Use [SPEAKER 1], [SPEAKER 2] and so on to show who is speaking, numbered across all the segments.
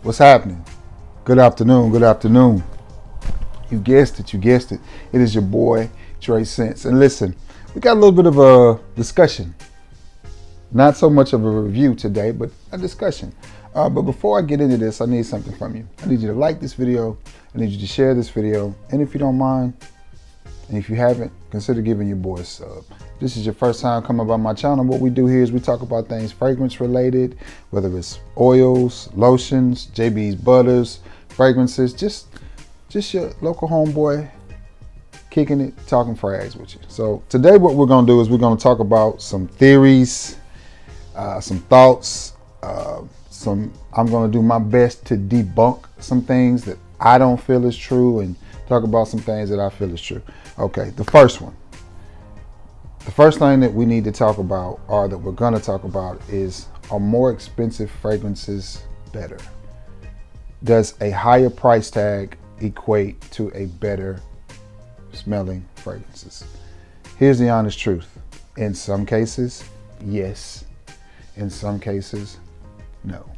[SPEAKER 1] What's happening? Good afternoon. Good afternoon. You guessed it. You guessed it. It is your boy Trey Sense. And listen, we got a little bit of a discussion. Not so much of a review today, but a discussion. But before I get into this, I need something from you. I need you to like this video. I need you to share this video. And if you don't mind, and if you haven't, consider giving your boy a sub. If this is your first time coming by my channel, what we do here is we talk about things fragrance related, whether it's oils, lotions, JB's butters, fragrances, just your local homeboy kicking it, talking frags with you. So today what we're gonna do is we're gonna talk about some theories, some thoughts, I'm gonna do my best to debunk some things that I don't feel is true and talk about some things that I feel is true. Okay, the first thing that we need to talk about, or that we're gonna talk about, is, are more expensive fragrances better? Does a higher price tag equate to a better smelling fragrances? Here's the honest truth. In some cases, yes. In some cases, no.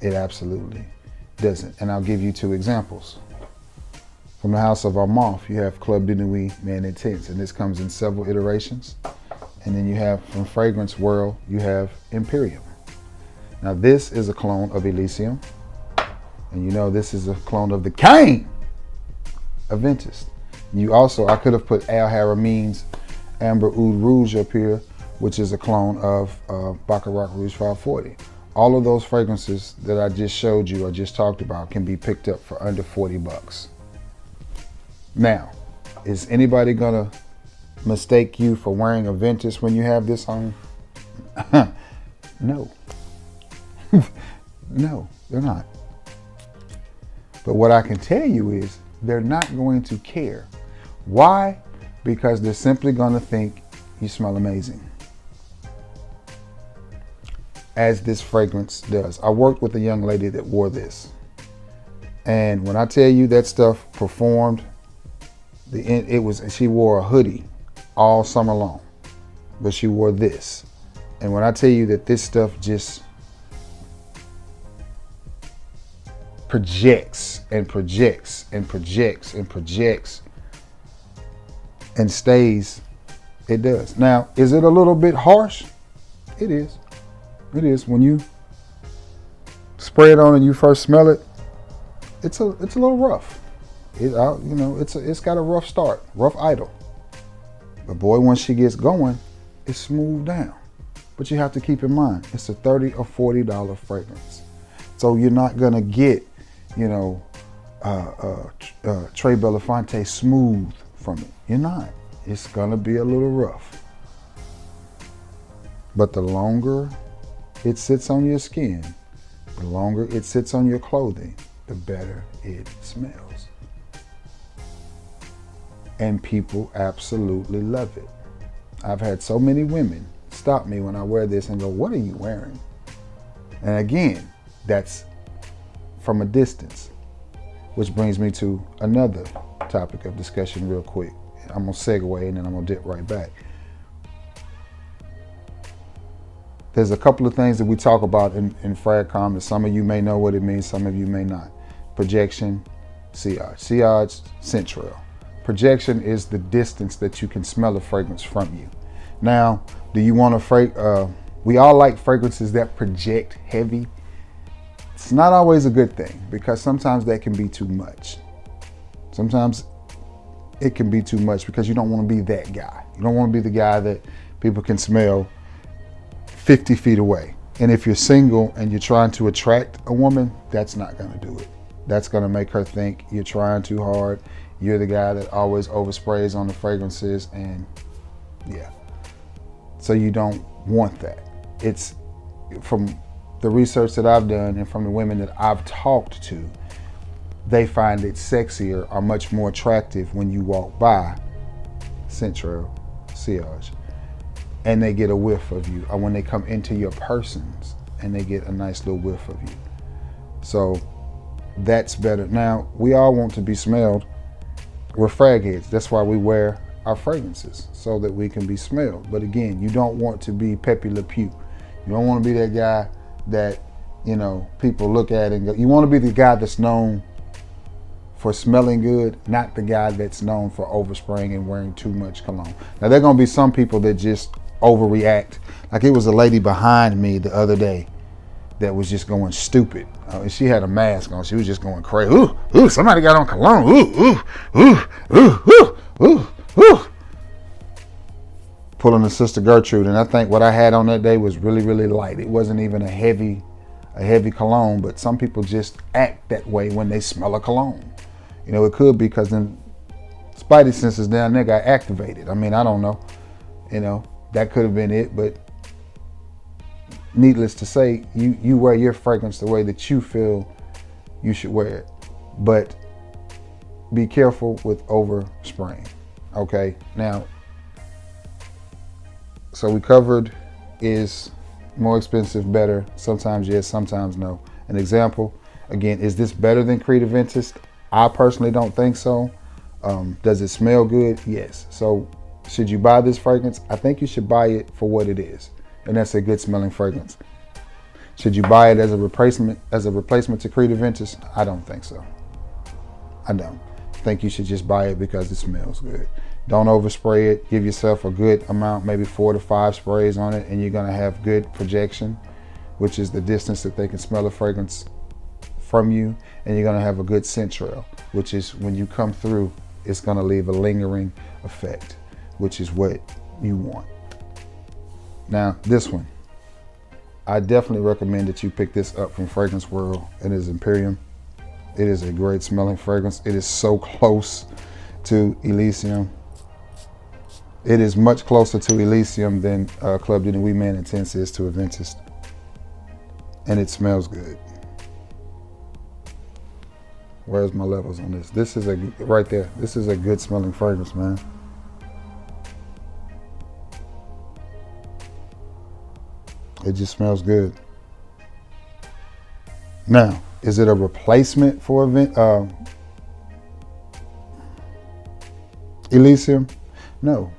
[SPEAKER 1] It absolutely doesn't. And I'll give you two examples. From the House of Armand, you have Club de Nuit Man Intense, and this comes in several iterations. And then you have, from Fragrance World, you have Imperium. Now this is a clone of Elysium, and you know this is a clone of the King of Ventus. You also, I could have put Al Harameem's Amber Oud Rouge up here, which is a clone of Baccarat Rouge 540. All of those fragrances that I just showed you or just talked about can be picked up for under 40 bucks. Now, is anybody gonna mistake you for wearing a Ventus when you have this on? No. No, they're not. But what I can tell you is they're not going to care. Why? Because they're simply gonna think you smell amazing. As this fragrance does. I worked with a young lady that wore this. And when I tell you that stuff performed, she wore a hoodie all summer long, but she wore this. And when I tell you that this stuff just projects and projects and projects and projects and stays, it does. Now, is it a little bit harsh? It is. It is. When you spray it on and you first smell it, it's a little rough. It's got a rough start, rough idle. But boy, once she gets going, it's smooth down. But you have to keep in mind, it's a $30 or $40 fragrance. So you're not gonna get, Trey Belafonte smooth from it. You're not. It's gonna be a little rough. But the longer it sits on your skin, the longer it sits on your clothing, the better it smells. And people absolutely love it. I've had so many women stop me when I wear this and go, "What are you wearing?" And again, that's from a distance, which brings me to another topic of discussion real quick. I'm gonna segue and then I'm gonna dip right back. There's a couple of things that we talk about in FragCom that some of you may know what it means, some of you may not. Projection, sillage. Sillage, central. Projection is the distance that you can smell a fragrance from you. Now, do you want we all like fragrances that project heavy. It's not always a good thing because sometimes that can be too much. Sometimes it can be too much because you don't want to be that guy. You don't want to be the guy that people can smell 50 feet away. And if you're single and you're trying to attract a woman, that's not gonna do it. That's gonna make her think you're trying too hard. You're the guy that always oversprays on the fragrances, and yeah. So you don't want that. It's from the research that I've done and from the women that I've talked to, they find it sexier or much more attractive when you walk by Central Sillage and they get a whiff of you, or when they come into your persons and they get a nice little whiff of you. So that's better. Now, we all want to be smelled. We're frag heads. That's why we wear our fragrances, so that we can be smelled. But again, you don't want to be Pepe Le Pew. You don't want to be that guy that people look at it and go, you want to be the guy that's known for smelling good, not the guy that's known for overspraying and wearing too much cologne. Now, there are going to be some people that just overreact. Like, it was a lady behind me the other day that was just going stupid. She had a mask on. She was just going crazy. Ooh, ooh, somebody got on cologne. Ooh, ooh, ooh, ooh, ooh, ooh, ooh. Pulling a Sister Gertrude. And I think what I had on that day was really, really light. It wasn't even a heavy cologne, but some people just act that way when they smell a cologne. It could be because then spidey senses down there got activated. I mean, I don't know. That could have been it, but needless to say, you wear your fragrance the way that you feel you should wear it. But be careful with overspraying. Okay, now, so we covered is more expensive, better. Sometimes yes, sometimes no. An example, again, is this better than Creed Aventus? I personally don't think so. Does it smell good? Yes. So should you buy this fragrance? I think you should buy it for what it is, and that's a good smelling fragrance. Should you buy it as a replacement to Creed Aventus? I don't think so. I don't. I think you should just buy it because it smells good. Don't overspray it. Give yourself a good amount, maybe 4 to 5 sprays on it, and you're gonna have good projection, which is the distance that they can smell a fragrance from you, and you're gonna have a good scent trail, which is when you come through, it's gonna leave a lingering effect, which is what you want. Now, this one, I definitely recommend that you pick this up from Fragrance World. It is Imperium. It is a great smelling fragrance. It is so close to Elysium. It is much closer to Elysium than Club de Nuit Man Intense is to Aventus. And it smells good. Where's my levels on this? This is right there. This is a good smelling fragrance, man. It just smells good. Now, is it a replacement for Elysium? No.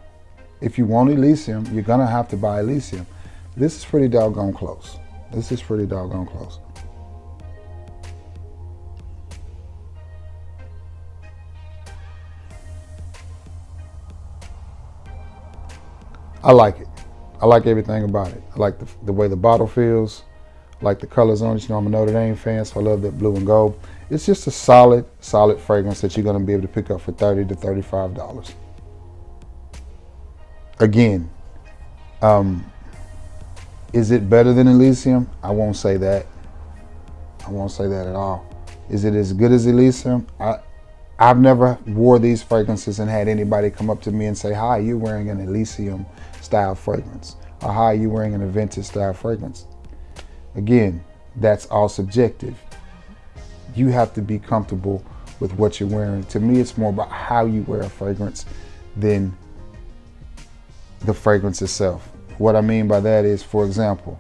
[SPEAKER 1] If you want Elysium, you're gonna have to buy Elysium. This is pretty doggone close. This is pretty doggone close. I like it. I like everything about it. I like the way the bottle feels. I like the colors on it. I'm a Notre Dame fan, so I love that blue and gold. It's just a solid fragrance that you're gonna be able to pick up for $30 to $35. Again, is it better than Elysium? I won't say that. I won't say that at all. Is it as good as Elysium? I've never wore these fragrances and had anybody come up to me and say, hi, you're wearing an Elysium style fragrance, or hi, you're wearing an Aventus style fragrance. Again, that's all subjective. You have to be comfortable with what you're wearing. To me, it's more about how you wear a fragrance than the fragrance itself. What I mean by that is, for example,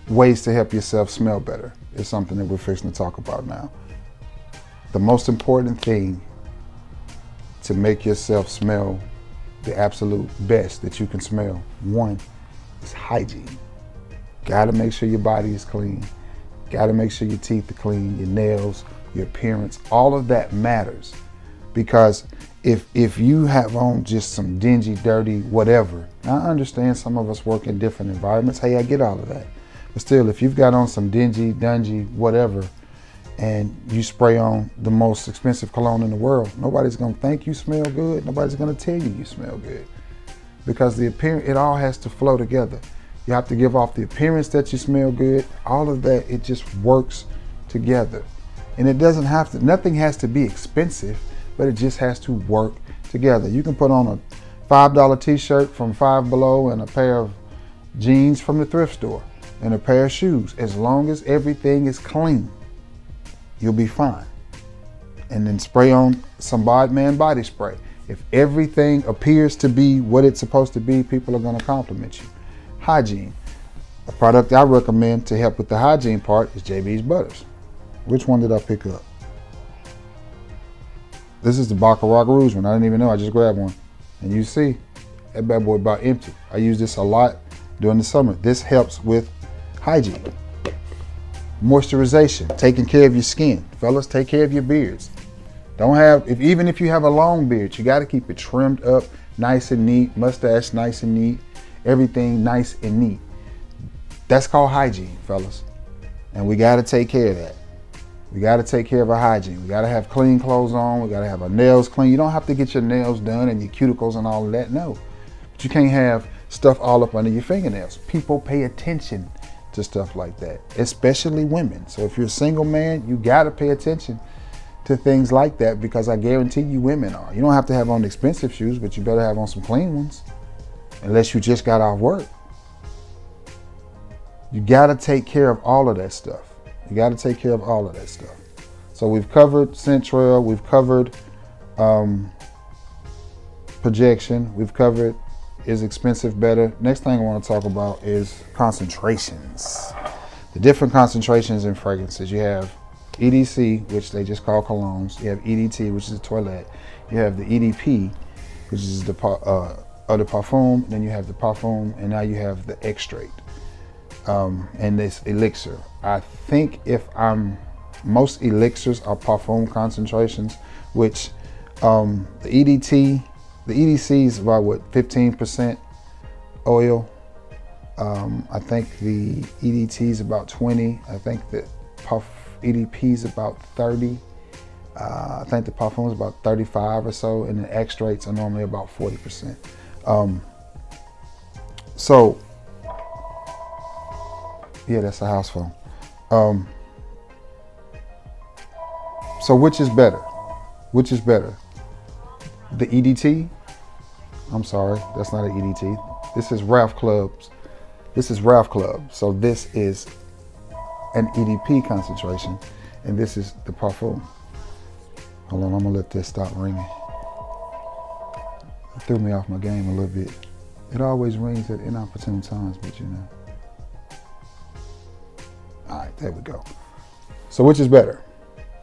[SPEAKER 1] ways to help yourself smell better is something that we're fixing to talk about now. The most important thing to make yourself smell the absolute best that you can smell, one, is hygiene. Gotta make sure your body is clean. Gotta make sure your teeth are clean, your nails, your appearance, all of that matters. Because if you have on just some dingy, dirty, whatever, I understand some of us work in different environments. Hey, I get all of that. But still, if you've got on some dingy, dungy, whatever, and you spray on the most expensive cologne in the world, nobody's gonna think you smell good. Nobody's gonna tell you smell good. Because the appearance, it all has to flow together. You have to give off the appearance that you smell good. All of that, it just works together. And it doesn't have to, nothing has to be expensive, but it just has to work together. You can put on a $5 t-shirt from Five Below and a pair of jeans from the thrift store and a pair of shoes. As long as everything is clean, you'll be fine. And then spray on some Bodman body spray. If everything appears to be what it's supposed to be, people are gonna compliment you. Hygiene. A product I recommend to help with the hygiene part is JB's Butters. Which one did I pick up? This is the Baccarat Rouge one. I didn't even know, I just grabbed one. And you see, that bad boy about empty. I use this a lot during the summer. This helps with hygiene. Moisturization, taking care of your skin. Fellas, take care of your beards. Even if you have a long beard, you got to keep it trimmed up, nice and neat, mustache nice and neat, everything nice and neat. That's called hygiene, fellas. And we got to take care of that. We got to take care of our hygiene. We got to have clean clothes on. We got to have our nails clean. You don't have to get your nails done and your cuticles and all of that, no. But you can't have stuff all up under your fingernails. People pay attention to stuff like that, especially women. So if you're a single man, you got to pay attention to things like that, because I guarantee you women are. You don't have to have on expensive shoes, but you better have on some clean ones, unless you just got off work. You got to take care of all of that stuff. You got to take care of all of that stuff. So we've covered scent trail, we've covered projection, we've covered is expensive better. Next thing I want to talk about is concentrations. The different concentrations in fragrances. You have EDC, which they just call colognes. You have EDT, which is a toilette. You have the EDP, which is the eau de parfum. Then you have the parfum, and now you have the extrait. And this elixir. I think most elixirs are parfum concentrations, which the EDC is about 15% oil. I think the EDT is about 20. I think the EDP is about 30. I think the parfum is about 35 or so, and the extracts are normally about 40%. So yeah, that's a house phone. So which is better? Which is better? The EDT? I'm sorry, that's not an EDT. This is Ralph Club's. This is Ralph Club. So this is an EDP concentration, and this is the parfum. Hold on, I'm gonna let this stop ringing. It threw me off my game a little bit. It always rings at inopportune times, but you know. All right, there we go. So which is better?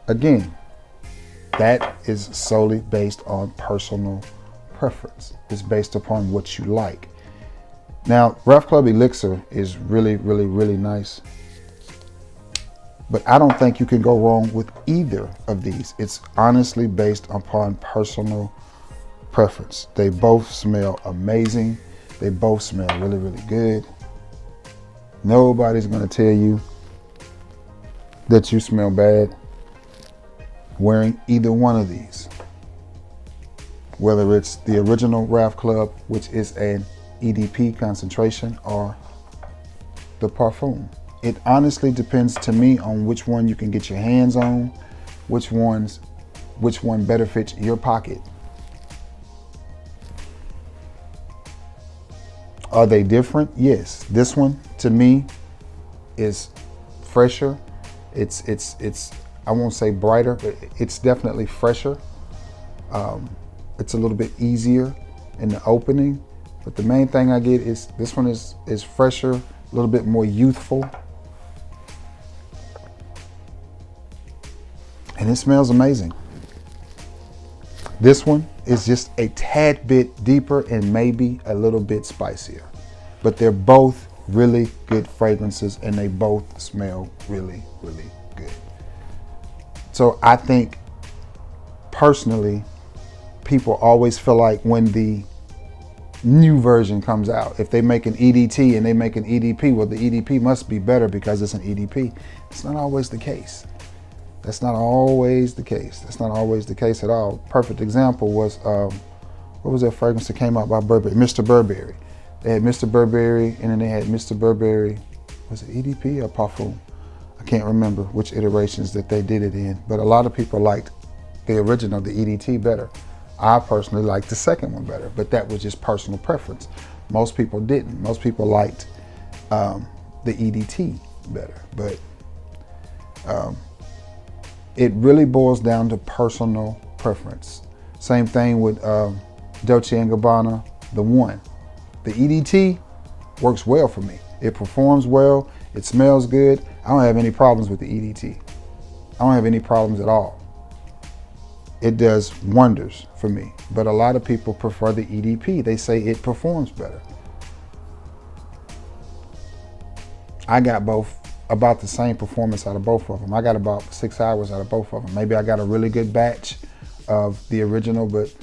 [SPEAKER 1] Again, that is solely based on personal preference. It's based upon what you like. Now, Ralph Club Elixir is really, really, really nice. But I don't think you can go wrong with either of these. It's honestly based upon personal preference. They both smell amazing. They both smell really, really good. Nobody's gonna tell you that you smell bad wearing either one of these. Whether it's the original Ralph Club, which is an EDP concentration, or the parfum. It honestly depends to me on which one you can get your hands on, which one better fits your pocket. Are they different? Yes. This one to me is fresher. It's I won't say brighter, but it's definitely fresher. It's a little bit easier in the opening, but the main thing I get is this one is fresher, a little bit more youthful. And it smells amazing. This one is just a tad bit deeper and maybe a little bit spicier, but they're both really good fragrances and they both smell really, really good. So I think personally, people always feel like when the new version comes out, if they make an EDT and they make an EDP, well, the EDP must be better because it's an EDP. It's not always the case. That's not always the case. That's not always the case at all. Perfect example was, what was that fragrance that came out by Burberry? Mr. Burberry. They had Mr. Burberry, and then they had Mr. Burberry, was it EDP or parfum? I can't remember which iterations that they did it in, but a lot of people liked the original, the EDT, better. I personally liked the second one better, but that was just personal preference. Most people didn't. Most people liked the EDT better, but it really boils down to personal preference. Same thing with Dolce & Gabbana, the one. The EDT works well for me. It performs well, it smells good. I don't have any problems with the EDT. I don't have any problems at all. It does wonders for me, but a lot of people prefer the EDP. They say it performs better. I got both about the same performance out of both of them. I got about 6 hours out of both of them. Maybe I got a really good batch of the original, but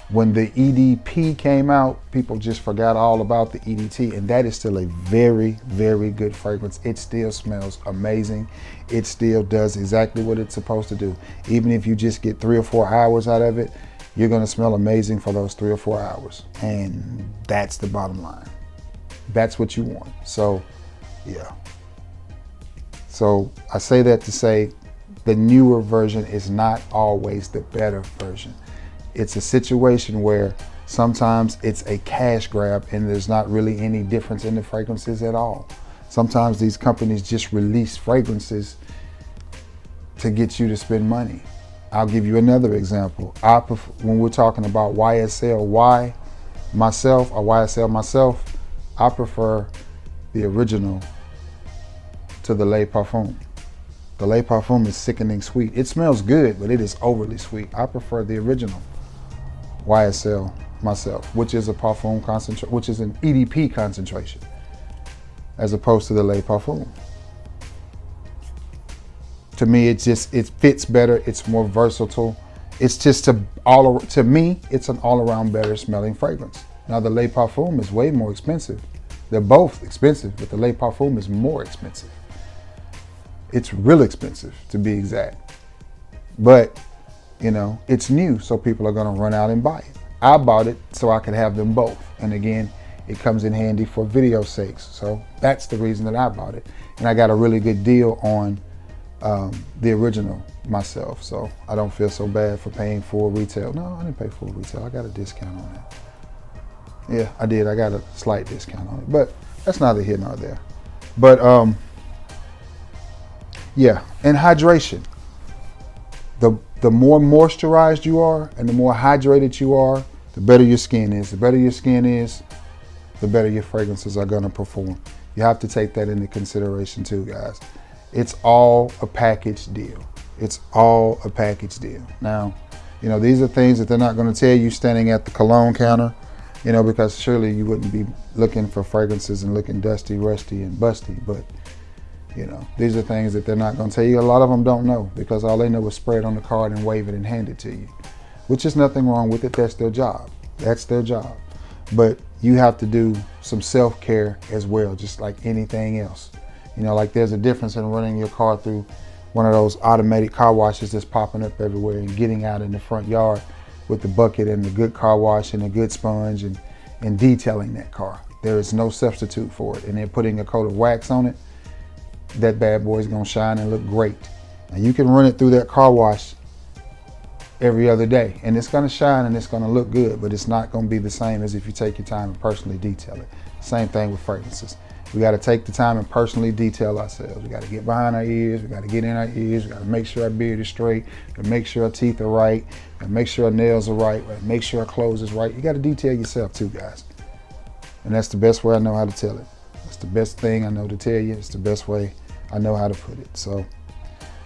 [SPEAKER 1] when the EDP came out, people just forgot all about the EDT, and that is still a very, very good fragrance. It still smells amazing. It still does exactly what it's supposed to do. Even if you just get 3 or 4 hours out of it, you're gonna smell amazing for those 3 or 4 hours. And that's the bottom line. That's what you want. So, yeah. So I say that to say the newer version is not always the better version. It's a situation where sometimes it's a cash grab and there's not really any difference in the fragrances at all. Sometimes these companies just release fragrances to get you to spend money. I'll give you another example. When we're talking about YSL myself, I prefer the original to the Le Parfum. The Le Parfum is sickening sweet. It smells good, but it is overly sweet. I prefer the original YSL myself, which is a parfum concentration, which is an EDP concentration, as opposed to the Le Parfum. To me, it fits better. It's more versatile. It's just to me, it's an all-around better smelling fragrance. Now the Le Parfum is way more expensive. They're both expensive, but the Le Parfum is more expensive. It's real expensive, to be exact. But, you know, it's new, so people are gonna run out and buy it. I bought it so I could have them both. And again, it comes in handy for video sakes. So that's the reason that I bought it. And I got a really good deal on the original myself. So I don't feel so bad for paying full retail. No, I didn't pay full retail. I got a discount on that. Yeah, I did. I got a slight discount on it, but that's neither here nor there. But yeah, and hydration. The more moisturized you are and the more hydrated you are, the better your skin is. The better your skin is, the better your fragrances are gonna perform. You have to take that into consideration too, guys. It's all a package deal. It's all a package deal. Now, you know, these are things that they're not gonna tell you standing at the cologne counter, you know, because surely you wouldn't be looking for fragrances and looking dusty, rusty, and busty, but you know, these are things that they're not going to tell you. A lot of them don't know because all they know is spray it on the card and wave it and hand it to you, which is nothing wrong with it. That's their job. That's their job. But you have to do some self-care as well, just like anything else. You know, like there's a difference in running your car through one of those automatic car washes that's popping up everywhere and getting out in the front yard with the bucket and the good car wash and a good sponge and detailing that car. There is no substitute for it. And then putting a coat of wax on it, that bad boy is gonna shine and look great. Now you can run it through that car wash every other day and it's gonna shine and it's gonna look good, but it's not gonna be the same as if you take your time and personally detail it. Same thing with fragrances. We gotta take the time and personally detail ourselves. We gotta get behind our ears, we gotta get in our ears, we gotta make sure our beard is straight, we gotta make sure our teeth are right, we gotta make sure our nails are right, we gotta make sure our clothes is right. You gotta detail yourself too, guys. And that's the best way I know how to tell it. It's the best thing I know to tell you. It's the best way I know how to put it. So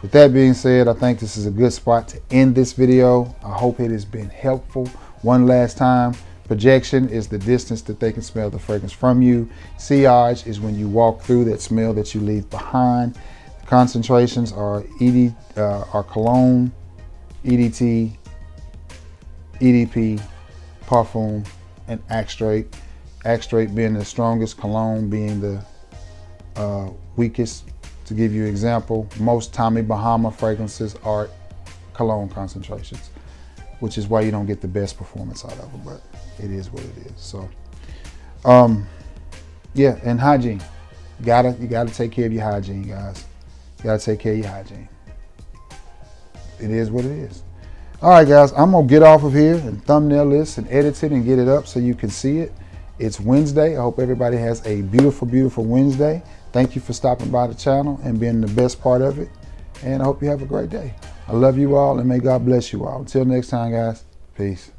[SPEAKER 1] with that being said, I think this is a good spot to end this video. I hope it has been helpful. One last time, projection is the distance that they can smell the fragrance from you. Sillage is when you walk through that smell that you leave behind. The concentrations are cologne, EDT, EDP, parfum, and extrait. Extrait being the strongest, cologne being the weakest. To give you an example, most Tommy Bahama fragrances are cologne concentrations, which is why you don't get the best performance out of them, but it is what it is. So, yeah, and hygiene. You gotta take care of your hygiene, guys. You gotta take care of your hygiene. It is what it is. All right, guys, I'm gonna get off of here and thumbnail this and edit it and get it up so you can see it. It's Wednesday. I hope everybody has a beautiful, beautiful Wednesday. Thank you for stopping by the channel and being the best part of it. And I hope you have a great day. I love you all and may God bless you all. Until next time, guys, peace.